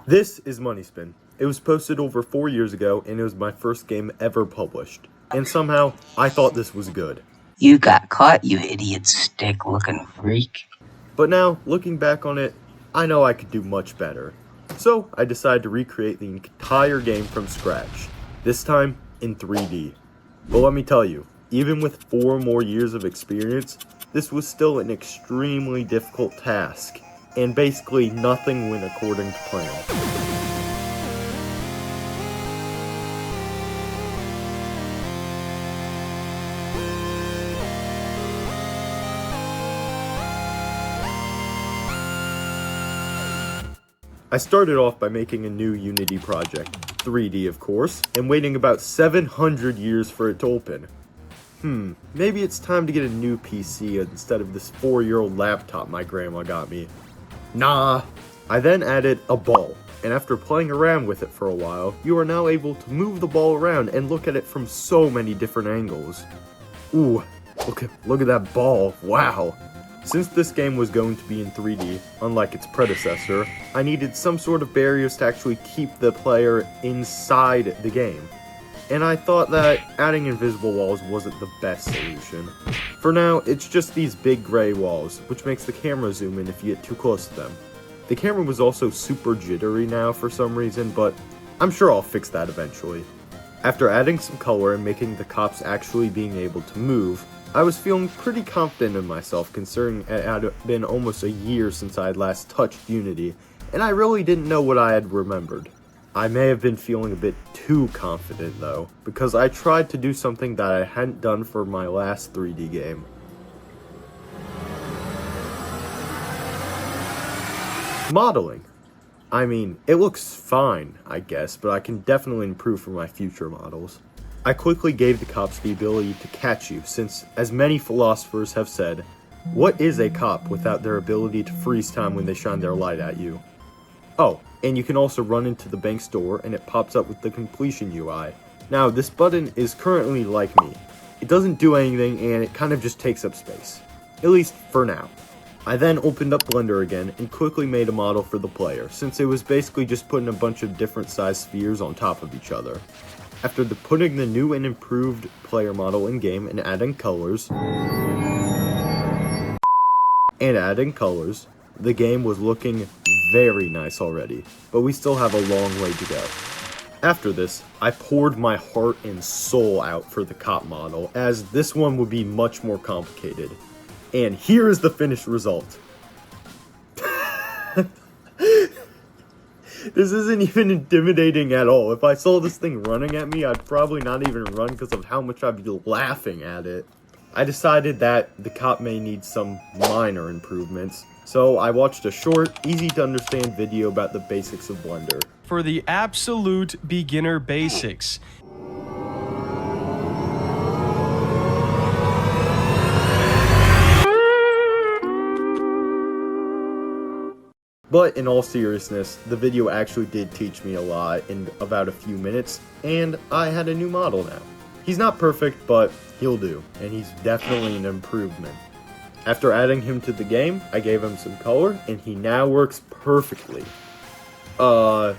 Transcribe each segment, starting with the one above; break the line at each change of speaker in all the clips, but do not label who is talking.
This is Money Spin. It was posted over 4 years ago, and it was my first game ever published. And somehow, I thought this was good.
You got caught, you idiot stick-looking freak.
But now, looking back on it, I know I could do much better. So, I decided to recreate the entire game from scratch. This time, in 3D. But let me tell you, even with 4 more years of experience, this was still an extremely difficult task. And basically, nothing went according to plan. I started off by making a new Unity project, 3D of course, and waiting about 700 years for it to open. Maybe it's time to get a new PC instead of this 4-year-old laptop my grandma got me. Nah. I then added a ball, and after playing around with it for a while, you are now able to move the ball around and look at it from so many different angles. Ooh, look at that ball, wow. Since this game was going to be in 3D, unlike its predecessor, I needed some sort of barriers to actually keep the player inside the game. And I thought that adding invisible walls wasn't the best solution. For now, it's just these big gray walls, which makes the camera zoom in if you get too close to them. The camera was also super jittery now for some reason, but I'm sure I'll fix that eventually. After adding some color and making the cops actually being able to move, I was feeling pretty confident in myself considering it had been almost a year since I had last touched Unity, and I really didn't know what I had remembered. I may have been feeling a bit too confident though, because I tried to do something that I hadn't done for my last 3D game. Modeling. I mean, it looks fine, I guess, but I can definitely improve for my future models. I quickly gave the cops the ability to catch you, since, as many philosophers have said, what is a cop without their ability to freeze time when they shine their light at you? Oh, and you can also run into the bank's door and it pops up with the completion UI. Now, this button is currently like me. It doesn't do anything and it kind of just takes up space. At least for now. I then opened up Blender again and quickly made a model for the player, since it was basically just putting a bunch of different sized spheres on top of each other. After putting the new and improved player model in game and adding colors, the game was looking very nice already, but we still have a long way to go. After this, I poured my heart and soul out for the cop model, as this one would be much more complicated. And here is the finished result. This isn't even intimidating at all. If I saw this thing running at me, I'd probably not even run because of how much I'd be laughing at it. I decided that the cop may need some minor improvements, so I watched a short, easy to understand video about the basics of Blender.
For the absolute beginner basics.
But in all seriousness, the video actually did teach me a lot in about a few minutes, and I had a new model now. He's not perfect, but he'll do, and he's definitely an improvement. After adding him to the game, I gave him some color, and he now works perfectly. The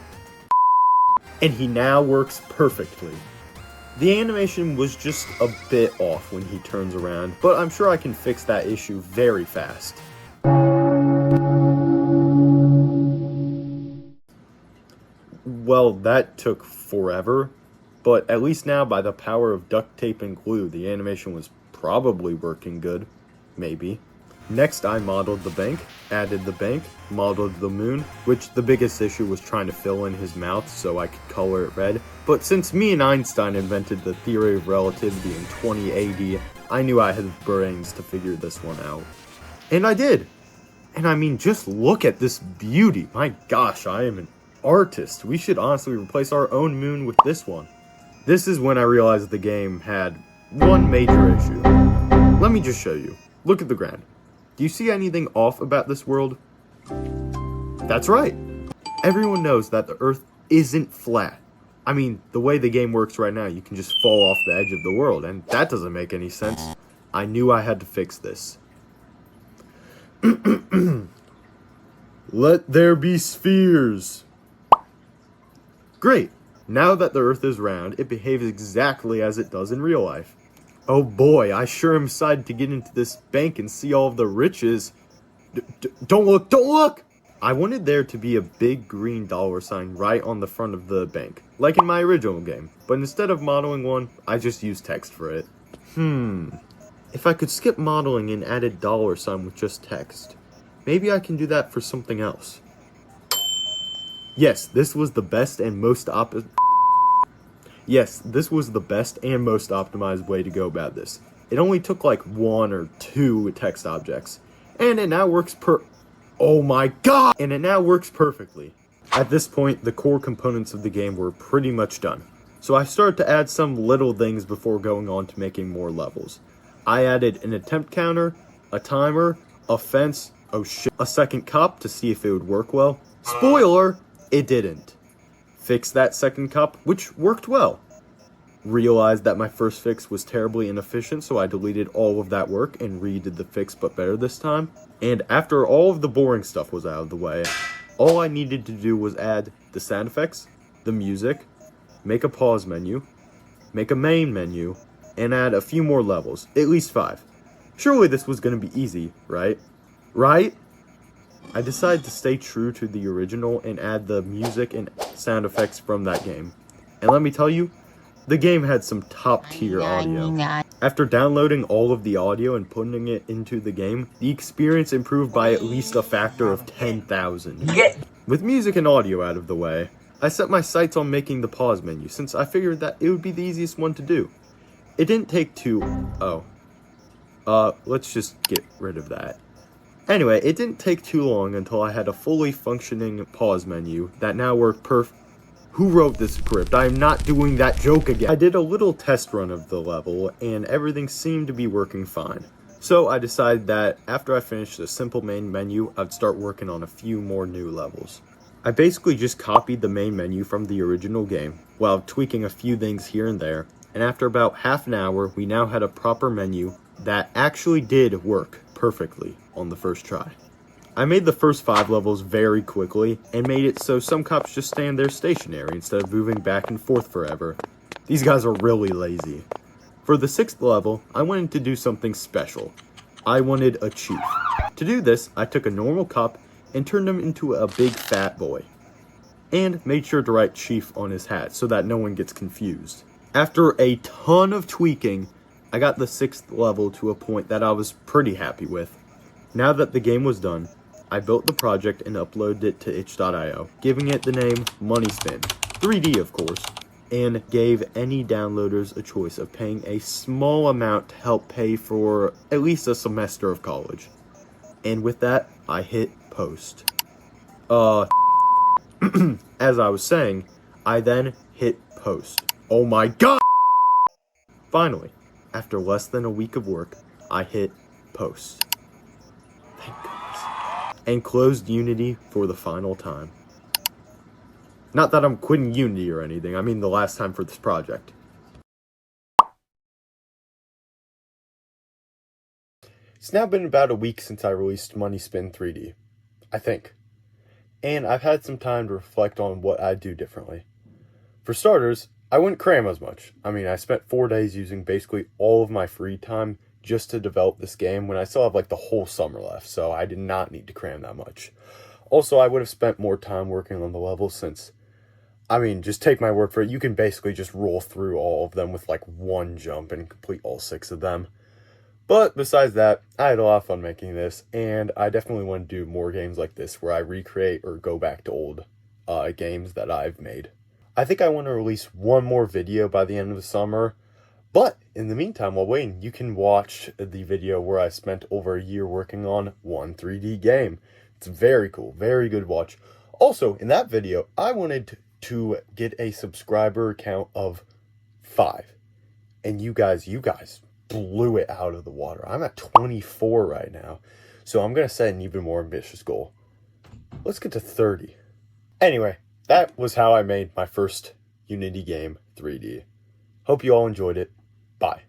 animation was just a bit off when he turns around, but I'm sure I can fix that issue very fast. Well, that took forever, but at least now by the power of duct tape and glue, the animation was probably working good. Maybe. Next, I modeled the bank, added the bank, modeled the moon, which the biggest issue was trying to fill in his mouth so I could color it red. But since me and Einstein invented the theory of relativity in 20 AD, I knew I had the brains to figure this one out. And I did! And I mean, just look at this beauty. My gosh, I am an artist. We should honestly replace our own moon with this one. This is when I realized the game had one major issue. Let me just show you. Look at the ground. Do you see anything off about this world? That's right. Everyone knows that the Earth isn't flat. I mean, the way the game works right now, you can just fall off the edge of the world, and that doesn't make any sense. I knew I had to fix this. Let there be spheres. Great! Now that the Earth is round, it behaves exactly as it does in real life. Oh boy, I sure am excited to get into this bank and see all of the riches. Don't look, don't look! I wanted there to be a big green dollar sign right on the front of the bank, like in my original game, but instead of modeling one, I just used text for it. If I could skip modeling and add a dollar sign with just text, maybe I can do that for something else. Yes, this was the best and most optimized way to go about this. It only took like 1 or 2 text objects, and it now works Oh my god! And it now works perfectly. At this point, the core components of the game were pretty much done. So I started to add some little things before going on to making more levels. I added an attempt counter, a timer, a fence, a second cup to see if it would work well. Spoiler, it didn't. Fixed that second cup, which worked well. Realized that my first fix was terribly inefficient, so I deleted all of that work and redid the fix but better this time. And after all of the boring stuff was out of the way, all I needed to do was add the sound effects, the music, make a pause menu, make a main menu, and add a few more levels, at least 5. Surely this was going to be easy, right? Right? I decided to stay true to the original and add the music and sound effects from that game. And let me tell you, the game had some top tier audio. After downloading all of the audio and putting it into the game, the experience improved by at least a factor of 10,000. With music and audio out of the way, I set my sights on making the pause menu since I figured that it would be the easiest one to do. It didn't take let's just get rid of that. Anyway, it didn't take too long until I had a fully functioning pause menu that now worked Who wrote this script? I am not doing that joke again. I did a little test run of the level, and everything seemed to be working fine. So I decided that after I finished the simple main menu, I'd start working on a few more new levels. I basically just copied the main menu from the original game, while tweaking a few things here and there, and after about half an hour, we now had a proper menu that actually did work perfectly on the first try. I made the first 5 levels very quickly, and made it so some cops just stand there stationary instead of moving back and forth forever. These guys are really lazy. For the 6th level, I wanted to do something special. I wanted a chief. To do this, I took a normal cop and turned him into a big fat boy. And made sure to write chief on his hat so that no one gets confused. After a ton of tweaking, I got the 6th level to a point that I was pretty happy with. Now that the game was done, I built the project and uploaded it to itch.io, giving it the name MoneySpin, 3D of course, and gave any downloaders a choice of paying a small amount to help pay for at least a semester of college. And with that, I hit post. As I was saying, I then hit post. Oh my god! Finally, after less than a week of work, I hit post. Thank goodness. And closed Unity for the final time. Not that I'm quitting Unity or anything, I mean the last time for this project. It's now been about a week since I released MoneySpin 3D, I think. And I've had some time to reflect on what I'd do differently. For starters, I wouldn't cram as much. I mean, I spent 4 days using basically all of my free time just to develop this game when I still have like the whole summer left, so I did not need to cram that much. Also, I would have spent more time working on the levels since, I mean, just take my word for it, you can basically just roll through all of them with like one jump and complete all 6 of them. But besides that, I had a lot of fun making this, and I definitely want to do more games like this where I recreate or go back to old games that I've made. I think I want to release one more video by the end of the summer, but in the meantime, while waiting, you can watch the video where I spent over a year working on one 3D game. It's very cool, very good watch. Also, in that video, I wanted to get a subscriber count of 5. And you guys blew it out of the water. I'm at 24 right now. So I'm going to set an even more ambitious goal. Let's get to 30. Anyway, that was how I made my first Unity game 3D. Hope you all enjoyed it. Bye.